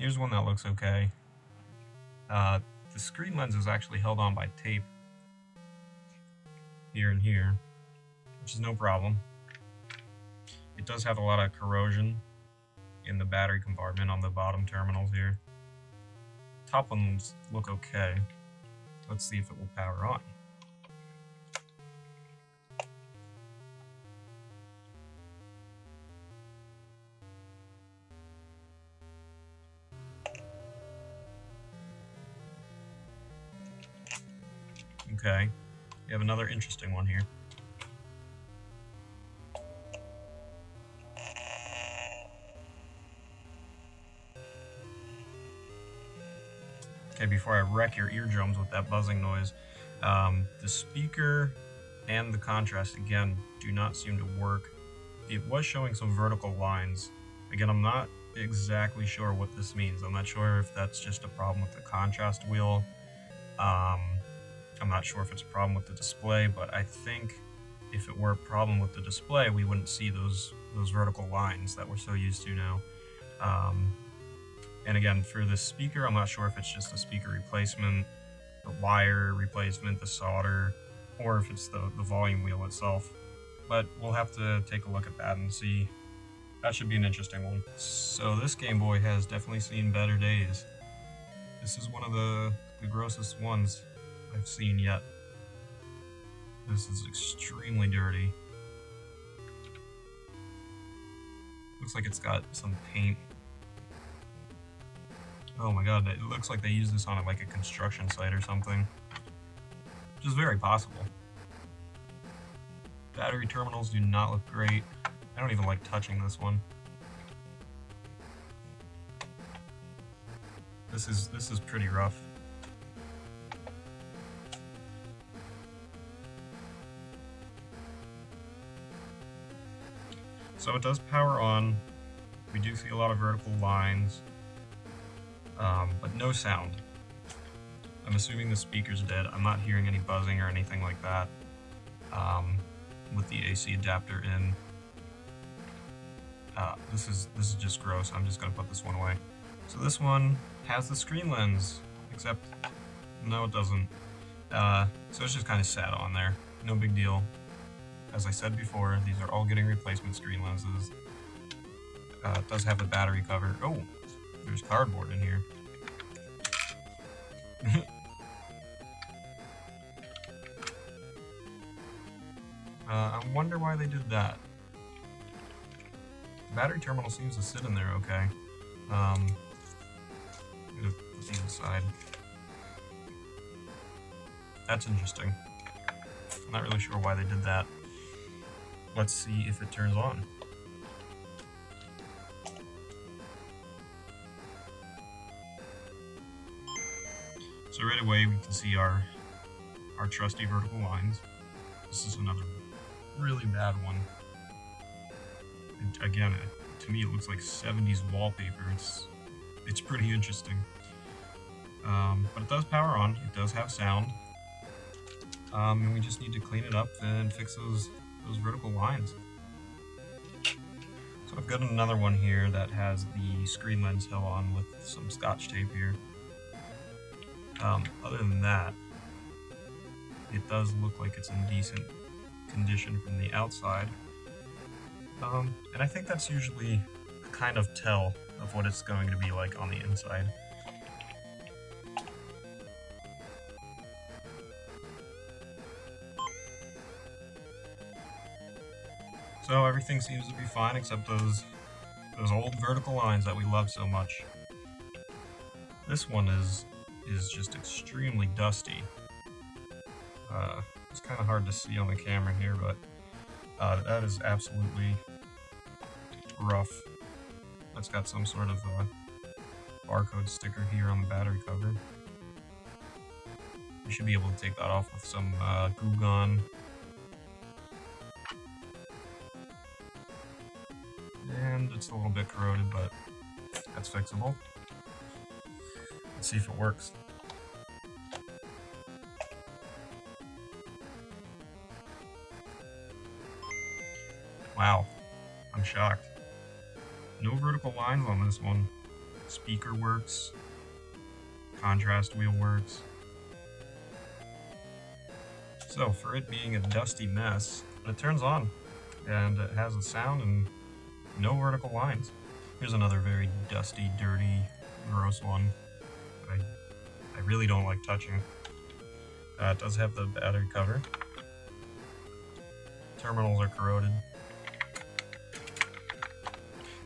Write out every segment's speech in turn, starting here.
Here's one that looks okay. The screen lens is actually held on by tape here and here, which is no problem. It does have a lot of corrosion in the battery compartment on the bottom terminals here. Top ones look okay. Let's see if it will power on. Okay, we have another interesting one here. Okay, before I wreck your eardrums with that buzzing noise, the speaker and the contrast, again, do not seem to work. It was showing some vertical lines. Again, I'm not exactly sure what this means. I'm not sure if that's just a problem with the contrast wheel. I'm not sure if it's a problem with the display, but I think if it were a problem with the display, we wouldn't see those vertical lines that we're so used to now. And again, for the speaker, I'm not sure if it's just a speaker replacement, the wire replacement, the solder, or if it's the volume wheel itself. But we'll have to take a look at that and see. That should be an interesting one. So this Game Boy has definitely seen better days. This is one of the grossest ones I've seen yet. This is extremely dirty. Looks like it's got some paint. Oh my god, it looks like they used this on like a construction site or something. Which is very possible. Battery terminals do not look great. I don't even like touching this one. This is pretty rough. So it does power on. We do see a lot of vertical lines, but no sound. I'm assuming the speaker's dead. I'm not hearing any buzzing or anything like that with the AC adapter in. This is just gross. I'm just gonna put this one away. So this one has the screen lens, except no, it doesn't. So it's just kind of sat on there. No big deal. As I said before, these are all getting replacement screen lenses. It does have a battery cover. Oh, there's cardboard in here. I wonder why they did that. The battery terminal seems to sit in there okay. I'm gonna put these aside. That's interesting. I'm not really sure why they did that. Let's see if it turns on. So right away we can see our trusty vertical lines. This is another really bad one. And again, to me it looks like 70s wallpaper. It's pretty interesting. But it does power on. It does have sound. And we just need to clean it up and fix those vertical lines. So I've got another one here that has the screen lens held on with some scotch tape here. Other than that, it does look like it's in decent condition from the outside. And I think that's usually a kind of tell of what it's going to be like on the inside. So everything seems to be fine except those old vertical lines that we love so much. This one is just extremely dusty. It's kind of hard to see on the camera here, but that is absolutely rough. That's got some sort of barcode sticker here on the battery cover. You should be able to take that off with some glue gun. And it's a little bit corroded, but that's fixable. Let's see if it works. Wow, I'm shocked. No vertical lines on this one. speaker works, contrast wheel works. So for it being a dusty mess, it turns on, and it has a sound and no vertical lines. Here's another very dusty, dirty, gross one that I really don't like touching. It does have the battery cover. Terminals are corroded.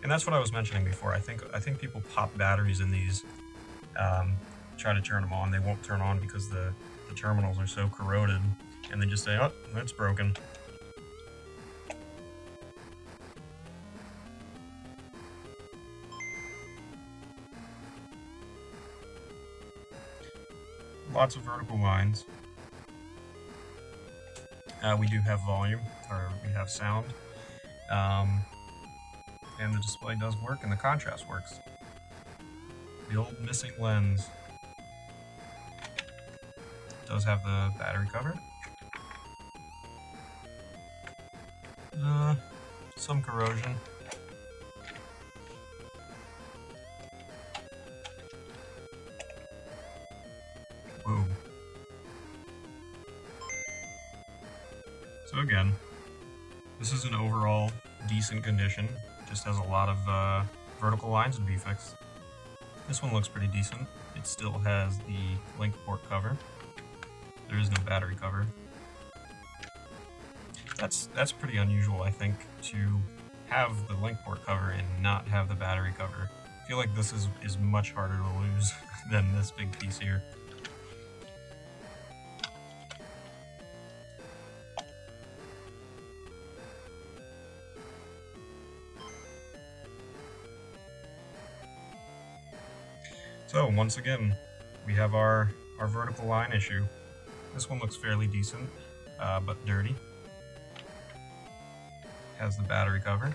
And that's what I was mentioning before. I think people pop batteries in these, try to turn them on. They won't turn on because the terminals are so corroded, and they just say, oh, that's broken. Lots of vertical lines. We do have volume, or we have sound. And the display does work, and the contrast works. The old missing lens does have the battery cover. Some corrosion. Whoa. So again, this is an overall decent condition. Just has a lot of vertical lines and defects. This one looks pretty decent. It still has the link port cover. There is no battery cover. That's pretty unusual, I think, to have the link port cover and not have the battery cover. I feel like this is much harder to lose than this big piece here. So once again, we have our vertical line issue. This one looks fairly decent, but dirty. Has the battery cover.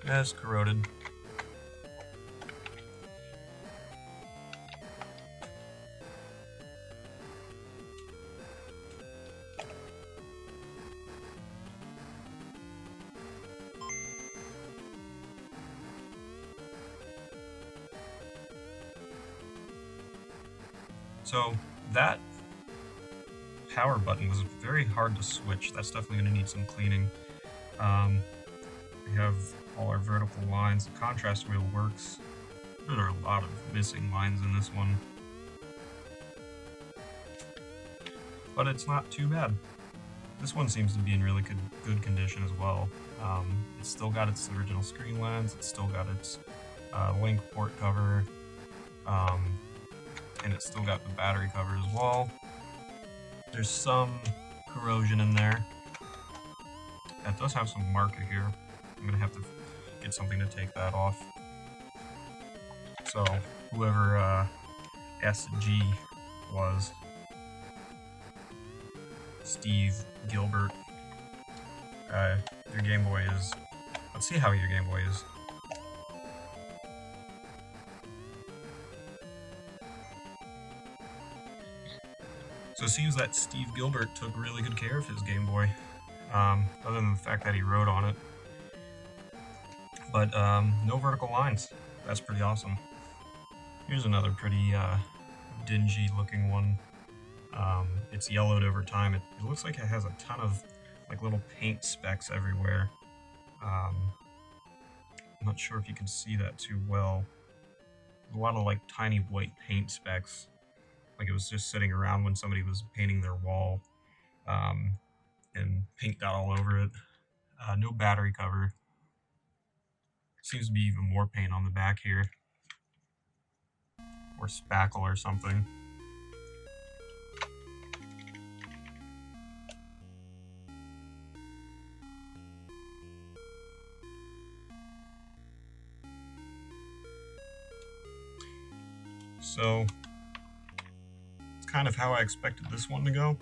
It's corroded. So that power button was very hard to switch. That's definitely going to need some cleaning. We have all our vertical lines. The contrast wheel works. There are a lot of missing lines in this one. But it's not too bad. This one seems to be in really good condition as well. It's still got its original screen lens. It's still got its link port cover. And it's still got the battery cover as well. There's some corrosion in there. That does have some marker here. I'm gonna have to get something to take that off. So whoever SG was, Steve Gilbert, your Game Boy is, let's see how your Game Boy is. So it seems that Steve Gilbert took really good care of his Game Boy, other than the fact that he wrote on it. But no vertical lines. That's pretty awesome. Here's another pretty dingy looking one. It's yellowed over time. It looks like it has a ton of like little paint specks everywhere. I'm not sure if you can see that too well. There's a lot of like tiny white paint specks. Like it was just sitting around when somebody was painting their wall, and paint got all over it. No battery cover. Seems to be even more paint on the back here. Or spackle or something. So kind of how I expected this one to go,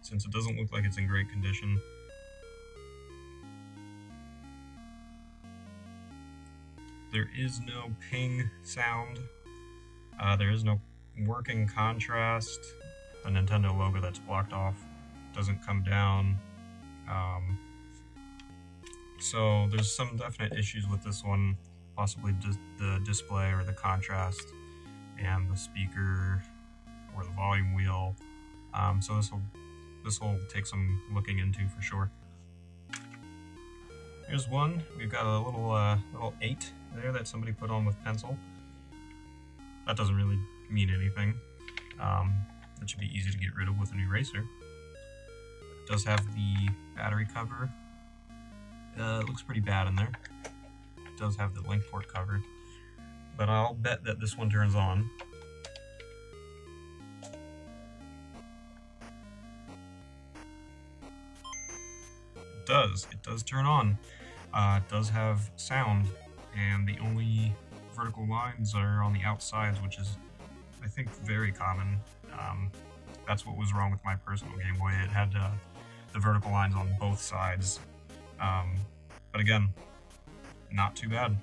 since it doesn't look like it's in great condition. There is no ping sound. There is no working contrast. The Nintendo logo that's blocked off doesn't come down. So there's some definite issues with this one, possibly the display or the contrast and the speaker or the volume wheel. So this will take some looking into for sure. Here's one. We've got a little 8 there that somebody put on with pencil. That doesn't really mean anything. That should be easy to get rid of with an eraser. It does have the battery cover. It looks pretty bad in there. It does have the link port covered, but I'll bet that this one turns on. It does turn on. It does have sound, and the only vertical lines are on the outsides, which is, I think, very common. That's what was wrong with my personal Game Boy. It had the vertical lines on both sides. But again, not too bad.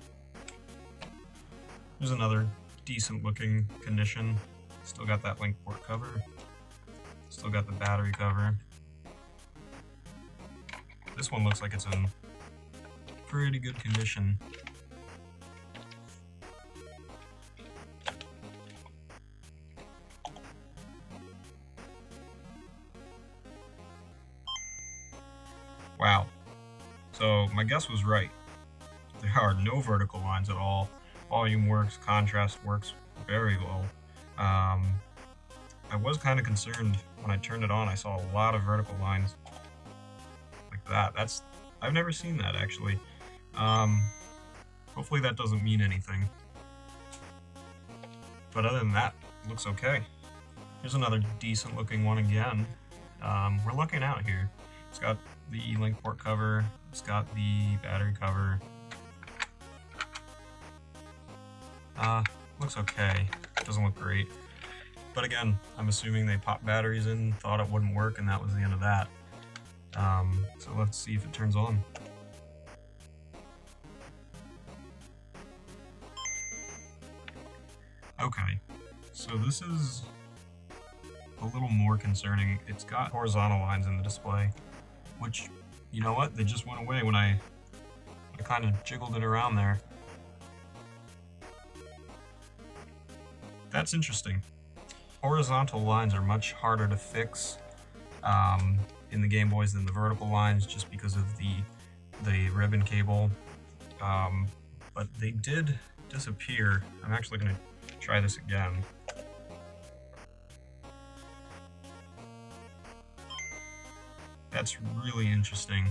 There's another decent looking condition. Still got that link port cover. Still got the battery cover. This one looks like it's in pretty good condition. Wow. So my guess was right. There are no vertical lines at all. Volume works, contrast works very well. I was kind of concerned when I turned it on. I saw a lot of vertical lines like that. I've never seen that actually. Hopefully that doesn't mean anything. But other than that, it looks okay. Here's another decent looking one again. We're looking out here. It's got the link port cover. It's got the battery cover. Looks okay. Doesn't look great. But again, I'm assuming they popped batteries in, thought it wouldn't work, and that was the end of that. So let's see if it turns on. Okay, so this is a little more concerning. It's got horizontal lines in the display, which, you know what, they just went away when I kind of jiggled it around there. That's interesting. Horizontal lines are much harder to fix in the Game Boys than the vertical lines, just because of the ribbon cable. But they did disappear. I'm actually going to try this again. That's really interesting.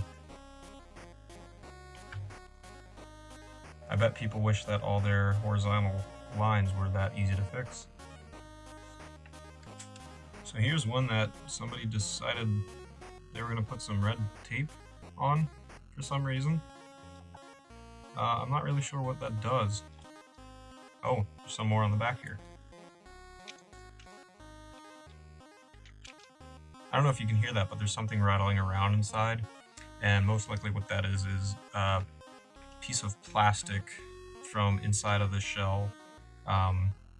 I bet people wish that all their horizontal lines were that easy to fix. So here's one that somebody decided they were going to put some red tape on for some reason. I'm not really sure what that does. Oh, there's some more on the back here. I don't know if you can hear that, but there's something rattling around inside, and most likely what that is a piece of plastic from inside of the shell.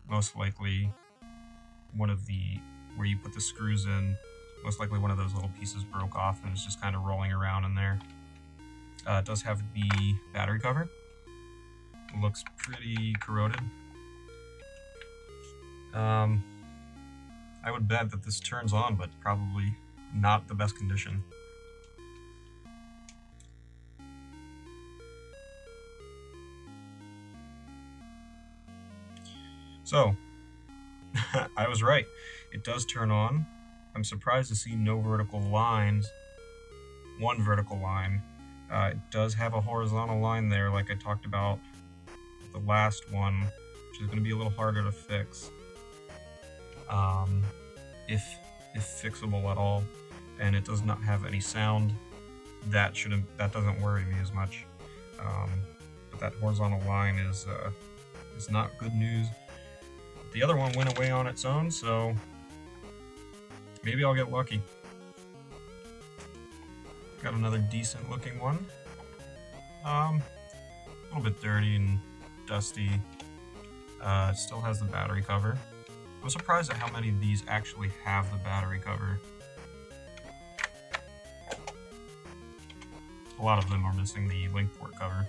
Most likely one of the, where you put the screws in, most likely one of those little pieces broke off and is just kind of rolling around in there. It does have the battery cover. It looks pretty corroded. I would bet that this turns on, but probably not the best condition. So, I was right. It does turn on. I'm surprised to see no vertical lines. One vertical line. It does have a horizontal line there, like I talked about the last one, which is going to be a little harder to fix. If fixable at all, and it does not have any sound. That doesn't worry me as much. But that horizontal line is not good news. The other one went away on its own, so maybe I'll get lucky. Got another decent looking one. A little bit dirty and dusty. It still has the battery cover. I'm surprised at how many of these actually have the battery cover. a lot of them are missing the link port cover.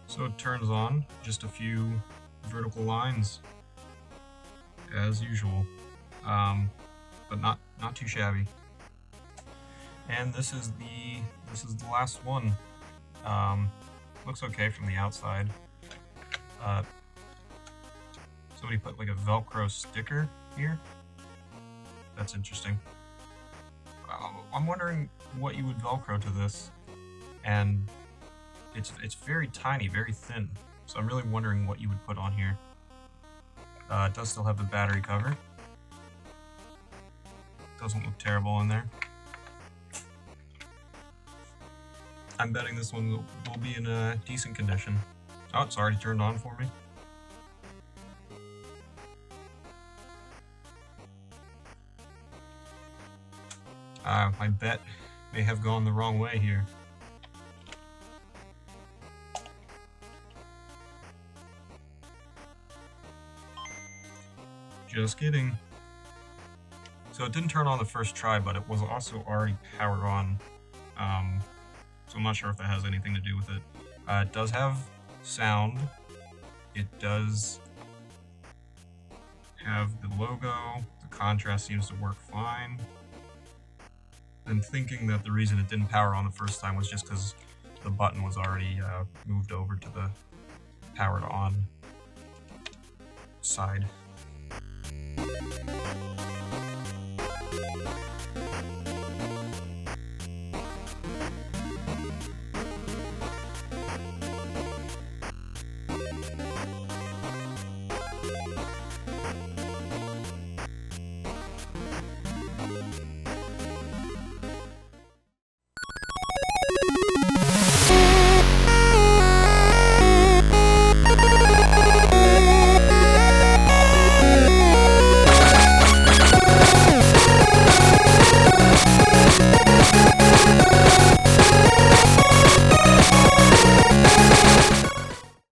So it turns on just a few vertical lines, as usual, but not too shabby. And this is the last one. Looks okay from the outside. Somebody put like a Velcro sticker here. That's interesting. I'm wondering what you would Velcro to this, and it's very tiny, very thin. So I'm really wondering what you would put on here. It does still have the battery cover. Doesn't look terrible in there. I'm betting this one will be in a decent condition. Oh, it's already turned on for me. My bet may have gone the wrong way here. Just kidding. So it didn't turn on the first try, but it was also already powered on. So I'm not sure if that has anything to do with it. It does have sound. It does have the logo. The contrast seems to work fine. I'm thinking that the reason it didn't power on the first time was just because the button was already moved over to the powered on side.